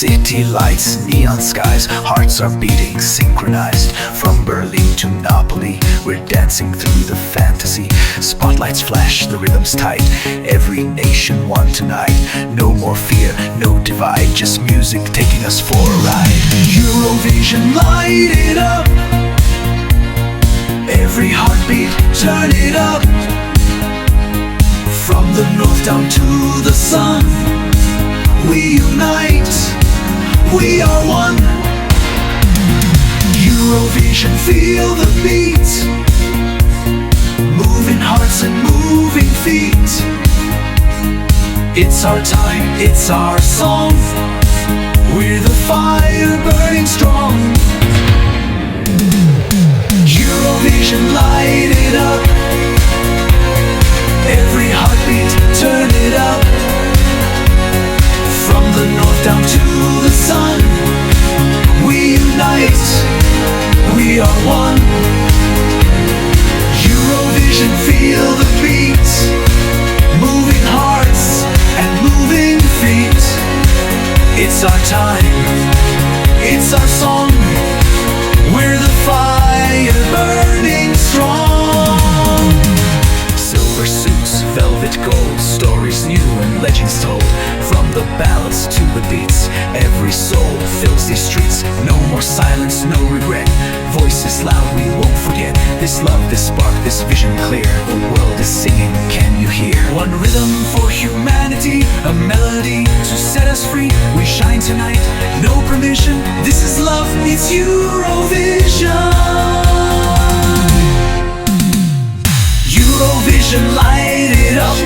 City lights, neon skies, hearts are beating, synchronized. From Berlin to Napoli, we're dancing through the fantasy. Spotlights flash, the rhythm's tight, every nation won tonight. No more fear, no divide, just music taking us for a ride. Eurovision, light it up, every heartbeat, turn it up. From the north down to the sun, we unite, we are one. Eurovision, feel the beat, moving hearts and moving feet. It's our time, it's our song, we're the fire burning strong. Eurovision, light it up, every heartbeat, turn it up. From the north down to the sun, we unite, we are one. Eurovision, feel the beat, moving hearts and moving feet. It's our time, it's our song, we're the fire burning strong. Silver suits, velvet gold, stories new and legends told. From the ballads to the beats, every soul fills these streets. No more silence, no regret, voices loud, we won't forget. This love, this spark, this vision clear, the world is singing, can you hear? One rhythm for humanity, a melody to set us free. We shine tonight, no permission, this is love, it's Eurovision. Eurovision, light it up,